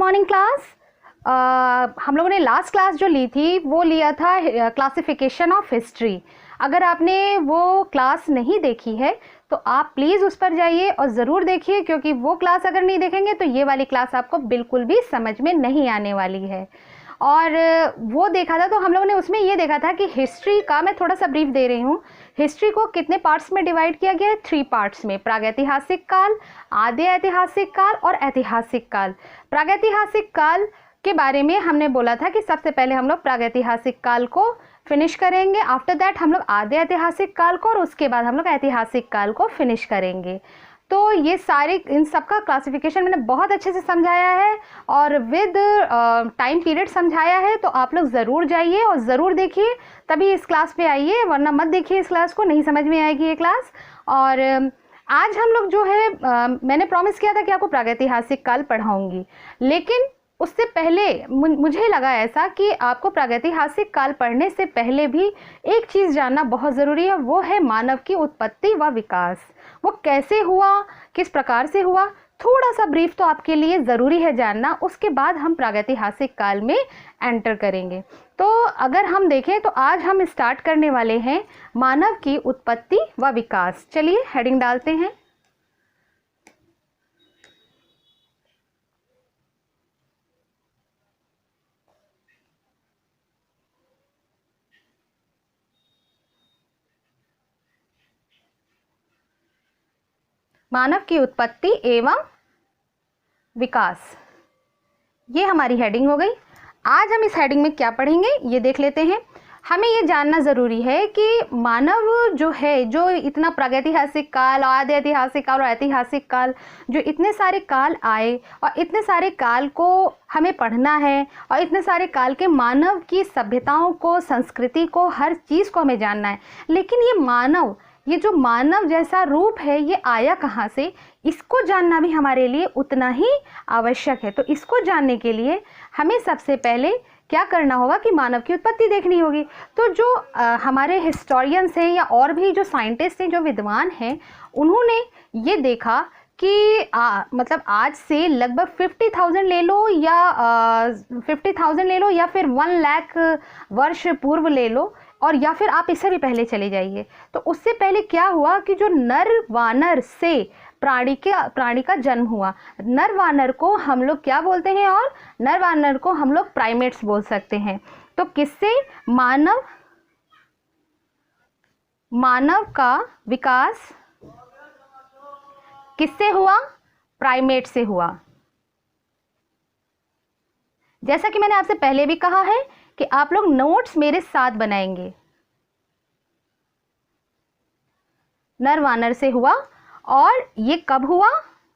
Morning class. हम लोगों ने लास्ट क्लास जो ली थी वो लिया था क्लासिफिकेशन ऑफ हिस्ट्री। अगर आपने वो क्लास नहीं देखी है तो आप प्लीज़ उस पर जाइए और ज़रूर देखिए, क्योंकि वो क्लास अगर नहीं देखेंगे तो ये वाली क्लास आपको बिल्कुल भी समझ में नहीं आने वाली है। और वो देखा था तो हम लोगों ने उसमें ये देखा था कि हिस्ट्री का, मैं थोड़ा सा ब्रीफ दे रही हूँ, हिस्ट्री को कितने पार्ट्स में डिवाइड किया गया है? 3 पार्ट्स में। प्रागैतिहासिक काल, आद्य ऐतिहासिक काल और ऐतिहासिक काल। प्रागैतिहासिक काल के बारे में हमने बोला था कि सबसे पहले हम लोग प्रागैतिहासिक काल को फिनिश करेंगे, आफ्टर दैट हम लोग आद्य ऐतिहासिक काल को, और उसके बाद हम लोग ऐतिहासिक काल को फिनिश करेंगे। तो ये सारे इन सब का क्लासिफिकेशन मैंने बहुत अच्छे से समझाया है और विद टाइम पीरियड समझाया है, तो आप लोग ज़रूर जाइए और ज़रूर देखिए, तभी इस क्लास पे आइए, वरना मत देखिए इस क्लास को, नहीं समझ में आएगी ये क्लास। और आज हम लोग जो है मैंने प्रॉमिस किया था कि आपको प्रागैतिहासिक काल पढ़ाऊँगी, लेकिन उससे पहले मुझे लगा ऐसा कि आपको प्रागैतिहासिक काल पढ़ने से पहले भी एक चीज़ जानना बहुत ज़रूरी है, वो है मानव की उत्पत्ति व विकास। वो कैसे हुआ, किस प्रकार से हुआ, थोड़ा सा ब्रीफ तो आपके लिए ज़रूरी है जानना। उसके बाद हम प्रागैतिहासिक काल में एंटर करेंगे। तो अगर हम देखें तो आज हम स्टार्ट करने वाले हैं मानव की उत्पत्ति व विकास। चलिए हेडिंग डालते हैं। मानव की उत्पत्ति एवं विकास, ये हमारी हेडिंग हो गई। आज हम इस हेडिंग में क्या पढ़ेंगे ये देख लेते हैं। हमें ये जानना ज़रूरी है कि मानव जो है, जो इतना प्रागैतिहासिक काल, आद्य ऐतिहासिक काल और ऐतिहासिक काल, जो इतने सारे काल आए और इतने सारे काल को हमें पढ़ना है और इतने सारे काल के मानव की सभ्यताओं को, संस्कृति को, हर चीज़ को हमें जानना है। लेकिन ये मानव, ये जो मानव जैसा रूप है, ये आया कहाँ से, इसको जानना भी हमारे लिए उतना ही आवश्यक है। तो इसको जानने के लिए हमें सबसे पहले क्या करना होगा कि मानव की उत्पत्ति देखनी होगी। तो जो हमारे हिस्टोरियंस हैं या और भी जो साइंटिस्ट हैं, जो विद्वान हैं, उन्होंने ये देखा कि मतलब आज से लगभग 50,000 ले लो या 50,000 ले लो या फिर 1 लाख वर्ष पूर्व ले लो, और या फिर आप इससे भी पहले चले जाइए। तो उससे पहले क्या हुआ कि जो नर वानर से प्राणी का जन्म हुआ। नर वानर को हम लोग क्या बोलते हैं? और नर वानर को हम लोग प्राइमेट्स बोल सकते हैं। तो किससे मानव का विकास किससे हुआ? प्राइमेट से हुआ। जैसा कि मैंने आपसे पहले भी कहा है कि आप लोग नोट्स मेरे साथ बनाएंगे। नर वानर से हुआ, और ये कब हुआ?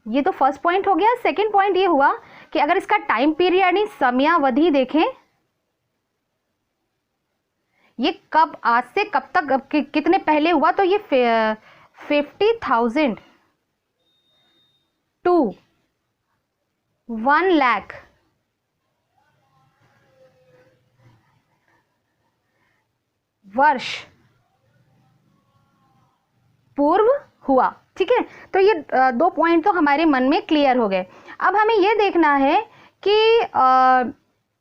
ये तो फर्स्ट पॉइंट हो गया। सेकंड पॉइंट ये हुआ कि अगर इसका टाइम पीरियड यानी समयावधि देखें, ये कब, आज से कब तक, कितने पहले हुआ, तो ये 50,000 टू 1 लाख वर्ष पूर्व हुआ। ठीक है, तो ये 2 पॉइंट तो हमारे मन में क्लियर हो गए। अब हमें ये देखना है कि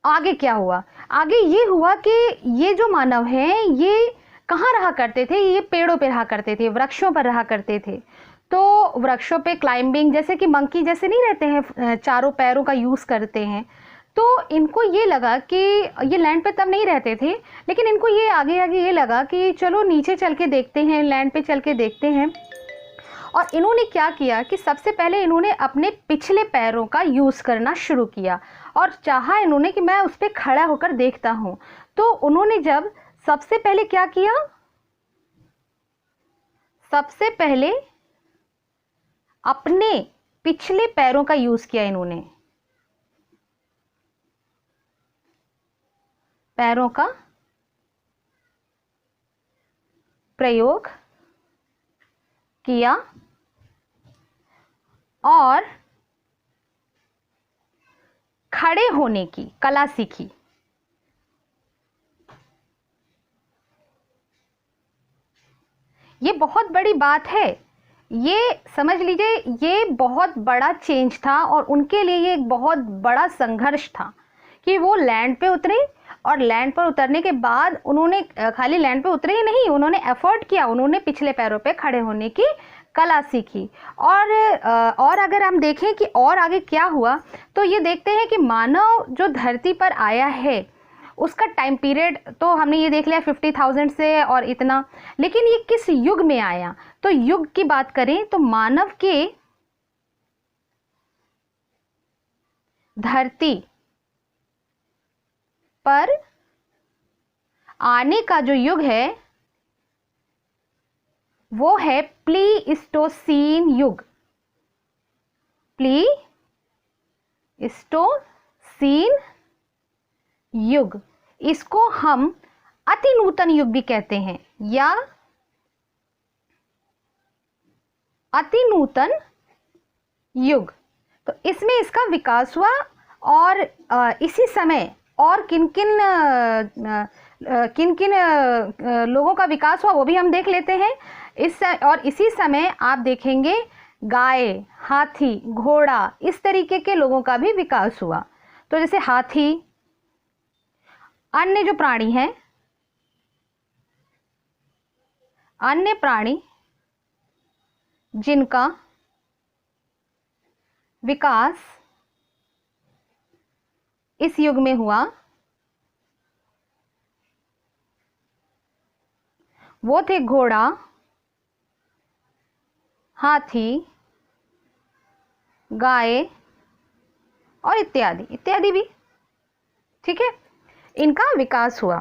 आगे क्या हुआ। आगे ये हुआ कि ये जो मानव हैं, ये कहाँ रहा करते थे? ये पेड़ों पे रहा करते थे, वृक्षों पर रहा करते थे। तो वृक्षों पे क्लाइंबिंग, जैसे कि मंकी जैसे नहीं रहते हैं, चारों पैरों का यूज़ करते हैं। तो इनको ये लगा कि ये लैंड पे तब नहीं रहते थे, लेकिन इनको ये आगे ये लगा कि चलो नीचे चल के देखते हैं, लैंड पे चल के देखते हैं। और इन्होंने क्या किया कि सबसे पहले इन्होंने अपने पिछले पैरों का यूज़ करना शुरू किया और चाहा इन्होंने कि मैं उस पर खड़ा होकर देखता हूँ। तो उन्होंने जब सबसे पहले क्या किया, सबसे पहले अपने पिछले पैरों का यूज़ किया। इन्होंने पैरों का प्रयोग किया और खड़े होने की कला सीखी। ये बहुत बड़ी बात है। ये समझ लीजिए ये बहुत बड़ा चेंज था और उनके लिए ये एक बहुत बड़ा संघर्ष था कि वो लैंड पे उतरे, और लैंड पर उतरने के बाद उन्होंने खाली लैंड पे उतरे ही नहीं, उन्होंने एफर्ट किया, उन्होंने पिछले पैरों पे खड़े होने की कला सीखी। और अगर हम देखें कि और आगे क्या हुआ, तो ये देखते हैं कि मानव जो धरती पर आया है उसका टाइम पीरियड तो हमने ये देख लिया 50,000 से और इतना, लेकिन ये किस युग में आया। तो युग की बात करें तो मानव के धरती पर आने का जो युग है वो है प्लीस्टोसीन युग। प्लीस्टोसीन युग, इसको हम अति नूतन युग भी कहते हैं या अति नूतन युग। तो इसमें इसका विकास हुआ और इसी समय और किन किन लोगों का विकास हुआ वो भी हम देख लेते हैं। और इसी समय आप देखेंगे गाय, हाथी, घोड़ा, इस तरीके के लोगों का भी विकास हुआ। तो जैसे हाथी, अन्य जो प्राणी हैं, अन्य प्राणी जिनका विकास इस युग में हुआ वो थे घोड़ा, हाथी, गाय और इत्यादि इत्यादि भी। ठीक है, इनका विकास हुआ।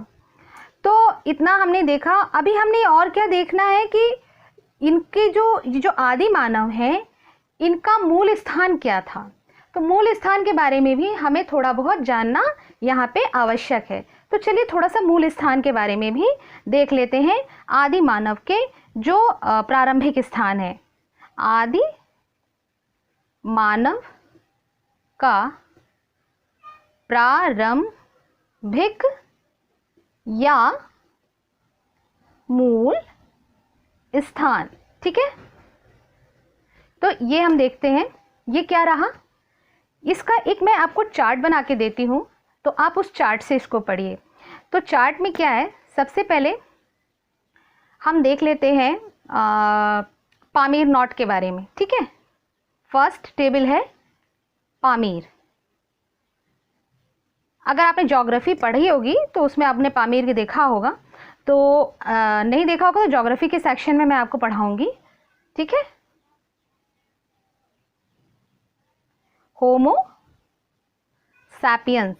तो इतना हमने देखा। अभी हमने और क्या देखना है कि इनके जो आदि मानव हैं इनका मूल स्थान क्या था। तो मूल स्थान के बारे में भी हमें थोड़ा बहुत जानना यहाँ पे आवश्यक है। तो चलिए थोड़ा सा मूल स्थान के बारे में भी देख लेते हैं। आदि मानव के जो प्रारंभिक स्थान है, आदि मानव का प्रारंभिक या मूल स्थान। ठीक है, तो ये हम देखते हैं। ये क्या रहा, इसका एक मैं आपको चार्ट बना के देती हूँ, तो आप उस चार्ट से इसको पढ़िए। तो चार्ट में क्या है, सबसे पहले हम देख लेते हैं पामीर नॉट के बारे में। ठीक है, फर्स्ट टेबल है पामीर। अगर आपने ज्योग्राफी पढ़ी होगी तो उसमें आपने पामीर के देखा होगा, तो नहीं देखा होगा तो ज्योग्राफी के सेक्शन में मैं आपको पढ़ाऊंगी। ठीक है, होमो सैपियंस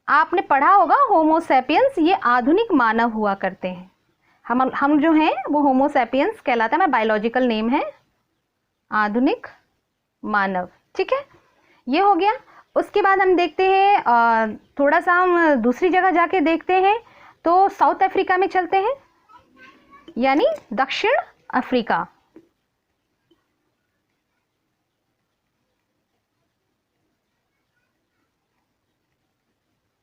आपने पढ़ा होगा। होमो सैपियंस ये आधुनिक मानव हुआ करते हैं। हम जो हैं वो होमो सैपियंस कहलाता है, मैं बायोलॉजिकल नेम है आधुनिक मानव। ठीक है, ये हो गया। उसके बाद हम देखते हैं थोड़ा सा हम दूसरी जगह जाके देखते हैं, तो साउथ अफ्रीका में चलते हैं, यानी दक्षिण अफ्रीका।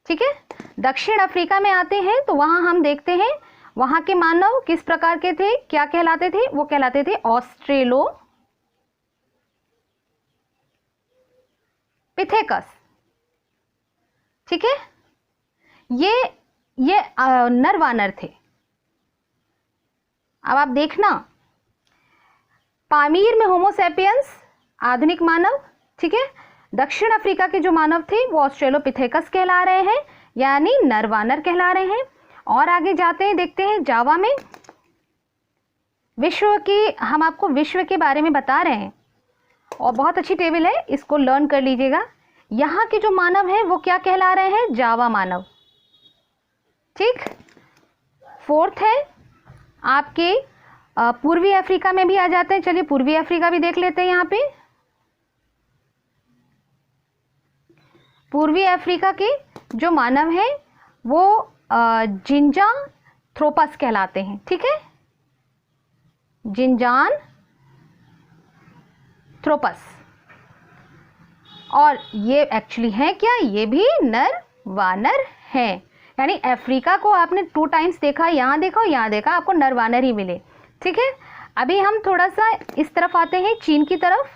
ठीक है, दक्षिण अफ्रीका में आते हैं तो वहां हम देखते हैं वहां के मानव किस प्रकार के थे, क्या कहलाते थे। वो कहलाते थे ऑस्ट्रेलोपिथेकस। ठीक है, ये नर वानर थे। अब आप देखना, पामीर में होमो सैपियंस आधुनिक मानव। ठीक है, दक्षिण अफ्रीका के जो मानव थे वो ऑस्ट्रेलोपिथेकस कहला रहे हैं, यानी नर वानर कहला रहे हैं। और आगे जाते हैं, देखते हैं जावा में विश्व की, हम आपको विश्व के बारे में बता रहे हैं और बहुत अच्छी टेबल है, इसको लर्न कर लीजिएगा। यहाँ के जो मानव हैं वो क्या कहला रहे हैं, जावा मानव। ठीक, फोर्थ है आपके पूर्वी अफ्रीका में भी आ जाते हैं। चलिए पूर्वी अफ्रीका भी देख लेते हैं। यहाँ पे पूर्वी अफ्रीका के जो मानव हैं वो जिंजानथ्रोपस कहलाते हैं। ठीक है, जिंजानथ्रोपस। और ये एक्चुअली हैं क्या, ये भी नर वानर हैं। यानी अफ्रीका को आपने 2 टाइम्स देखा, यहाँ देखा और यहाँ देखा, आपको नर वानर ही मिले। ठीक है, अभी हम थोड़ा सा इस तरफ आते हैं, चीन की तरफ,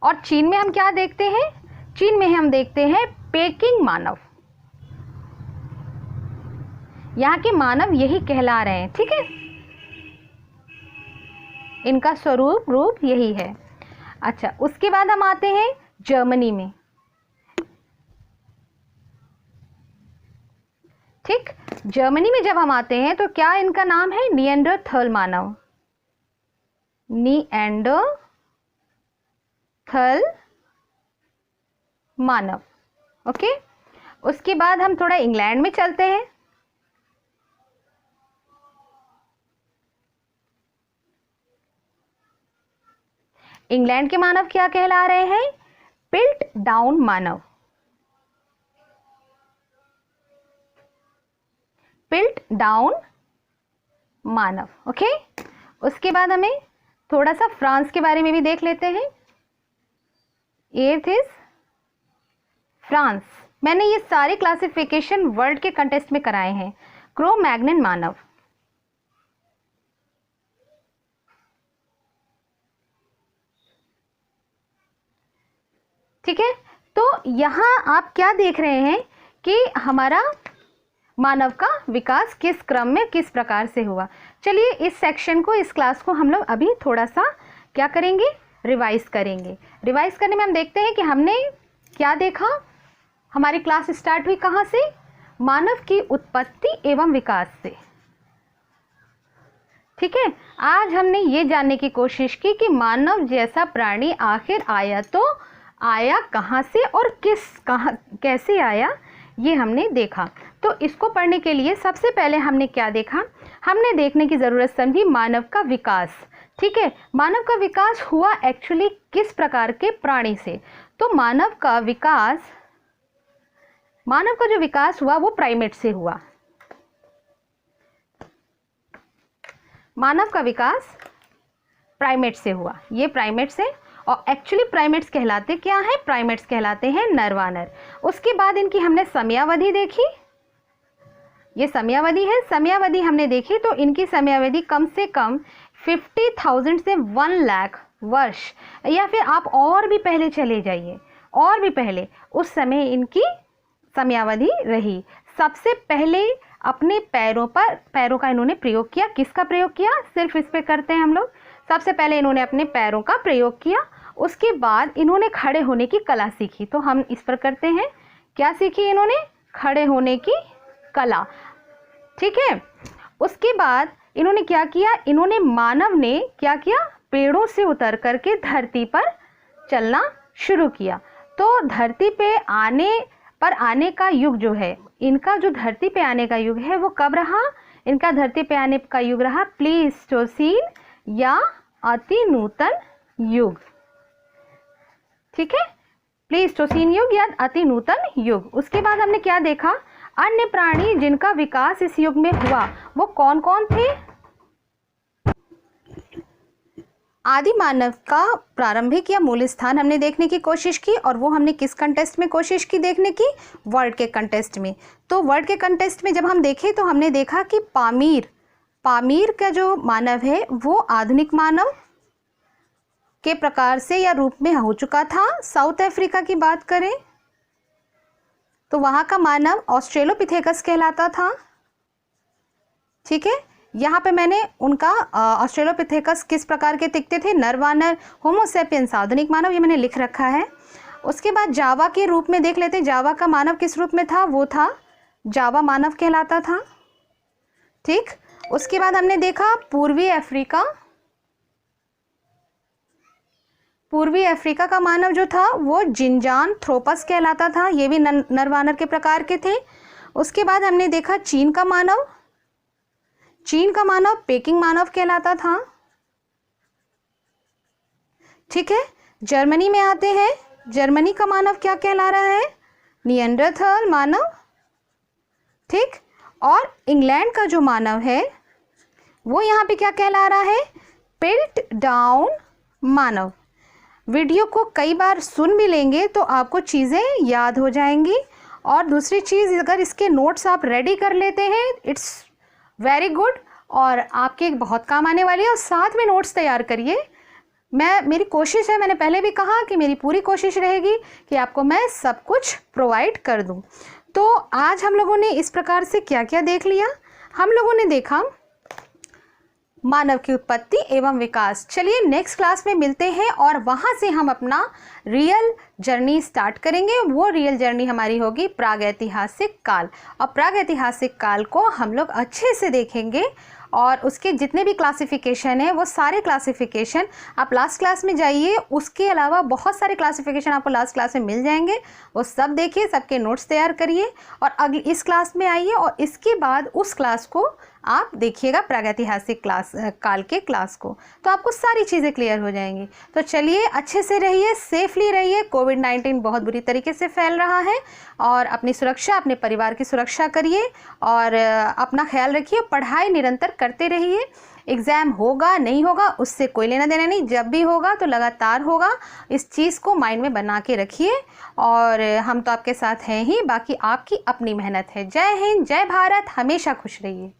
और चीन में हम क्या देखते हैं? चीन में हम देखते हैं पेकिंग मानव। यहाँ के मानव यही कहला रहे हैं, ठीक है, इनका स्वरूप रूप यही है। अच्छा, उसके बाद हम आते हैं जर्मनी में। ठीक, जर्मनी में जब हम आते हैं तो क्या इनका नाम है? निएंडरथल मानव। निएंडरथल मानव। ओके, उसके बाद हम थोड़ा इंग्लैंड में चलते हैं। इंग्लैंड के मानव क्या कहला रहे हैं? पिल्ट डाउन मानव। पिल्ट डाउन मानव। ओके, उसके बाद हमें थोड़ा सा फ्रांस के बारे में भी देख लेते हैं। Earth is France. मैंने ये सारे क्लासिफिकेशन वर्ल्ड के कंटेस्ट में कराए हैं। क्रो मैग्नन मानव। ठीक है, तो यहाँ आप क्या देख रहे हैं कि हमारा मानव का विकास किस क्रम में किस प्रकार से हुआ। चलिए इस सेक्शन को, इस क्लास को हम लोग अभी थोड़ा सा क्या करेंगे? रिवाइज करेंगे। रिवाइज करने में हम देखते हैं कि हमने क्या देखा। हमारी क्लास स्टार्ट हुई कहाँ से? मानव की उत्पत्ति एवं विकास से। ठीक है, आज हमने ये जानने की कोशिश की कि मानव जैसा प्राणी आखिर आया तो आया कहाँ से और कैसे आया, ये हमने देखा। तो इसको पढ़ने के लिए सबसे पहले हमने क्या देखा? हमने देखने की ज़रूरत समझी मानव का विकास। ठीक है, मानव का विकास हुआ एक्चुअली किस प्रकार के प्राणी से? तो मानव का जो विकास हुआ वो प्राइमेट से हुआ। मानव का विकास प्राइमेट से हुआ, ये प्राइमेट से। और एक्चुअली प्राइमेट्स कहलाते क्या हैं? प्राइमेट्स कहलाते हैं नरवानर। उसके बाद इनकी हमने समयावधि देखी, ये समयावधि है। समयावधि हमने देखी तो इनकी समयावधि कम से कम 50,000 से 1 लाख वर्ष, या फिर आप और भी पहले चले जाइए, और भी पहले उस समय इनकी समयावधि रही। सबसे पहले अपने पैरों का इन्होंने प्रयोग किया। किसका प्रयोग किया? सिर्फ इस पे करते हैं हम लोग। सबसे पहले इन्होंने अपने पैरों का प्रयोग किया, उसके बाद इन्होंने खड़े होने की कला सीखी। तो हम इस पर करते हैं, क्या सीखी इन्होंने? खड़े होने की कला। ठीक है, उसके बाद इन्होंने क्या किया? मानव ने क्या किया? पेड़ों से उतर करके धरती पर चलना शुरू किया। तो धरती पे आने का युग जो है, इनका जो धरती पे आने का युग है वो कब रहा? इनका धरती पे आने का युग रहा प्लीस्टोसीन या अति नूतन युग। ठीक है, प्लीस्टोसीन युग या अति नूतन युग। उसके बाद हमने क्या देखा? अन्य प्राणी जिनका विकास इस युग में हुआ वो कौन कौन थे? आदि मानव का प्रारंभिक या मूल स्थान हमने देखने की कोशिश की, और वो हमने किस कंटेस्ट में कोशिश की देखने की? वर्ल्ड के कंटेस्ट में। तो वर्ल्ड के कंटेस्ट में जब हम देखें तो हमने देखा कि पामीर का जो मानव है वो आधुनिक मानव के प्रकार से या रूप में हो चुका था। साउथ अफ्रीका की बात करें तो वहाँ का मानव ऑस्ट्रेलोपिथेकस कहलाता था। ठीक है, यहाँ पे मैंने उनका ऑस्ट्रेलोपिथेकस किस प्रकार के दिखते थे? नरवानर, होमोसेपियंस आधुनिक मानव, ये मैंने लिख रखा है। उसके बाद जावा के रूप में देख लेते हैं। जावा का मानव किस रूप में था? वो था जावा मानव कहलाता था। ठीक, उसके बाद हमने देखा पूर्वी अफ्रीका का मानव जो था वो जिनजानथ्रोपस कहलाता था। ये भी नरवानर के प्रकार के थे। उसके बाद हमने देखा चीन का मानव पेकिंग मानव कहलाता था। ठीक है, जर्मनी में आते हैं। जर्मनी का मानव क्या कहला रहा है? निएंडरथल मानव। ठीक, और इंग्लैंड का जो मानव है वो यहाँ पे क्या कहला रहा है? पिल्ट डाउन मानव। वीडियो को कई बार सुन भी लेंगे तो आपको चीज़ें याद हो जाएंगी। और दूसरी चीज़, अगर इसके नोट्स आप रेडी कर लेते हैं, इट्स वेरी गुड, और आपके बहुत काम आने वाली है। और साथ में नोट्स तैयार करिए। मेरी कोशिश है, मैंने पहले भी कहा कि मेरी पूरी कोशिश रहेगी कि आपको मैं सब कुछ प्रोवाइड कर दूं। तो आज हम लोगों ने इस प्रकार से क्या क्या देख लिया? हम लोगों ने देखा मानव की उत्पत्ति एवं विकास। चलिए नेक्स्ट क्लास में मिलते हैं और वहाँ से हम अपना रियल जर्नी स्टार्ट करेंगे। वो रियल जर्नी हमारी होगी प्रागैतिहासिक काल, और प्रागैतिहासिक काल को हम लोग अच्छे से देखेंगे और उसके जितने भी क्लासिफिकेशन है वो सारे क्लासिफिकेशन आप लास्ट क्लास में जाइए। उसके अलावा बहुत सारे क्लासिफिकेशन आपको लास्ट क्लास में मिल जाएंगे, वो सब देखिए, सबके नोट्स तैयार करिए और अगली इस क्लास में आइए और इसके बाद उस क्लास को आप देखिएगा, प्रागैतिहासिक काल के क्लास को, तो आपको सारी चीज़ें क्लियर हो जाएंगी। तो चलिए अच्छे से रहिए, सेफली रहिए। कोविड-19 बहुत बुरी तरीके से फैल रहा है और अपनी सुरक्षा, अपने परिवार की सुरक्षा करिए और अपना ख्याल रखिए। पढ़ाई निरंतर करते रहिए। एग्ज़ाम होगा नहीं होगा उससे कोई लेना देना नहीं, जब भी होगा तो लगातार होगा। इस चीज़ को माइंड में बना के रखिए और हम तो आपके साथ हैं ही, बाकी आपकी अपनी मेहनत है। जय हिंद, जय भारत, हमेशा खुश रहिए।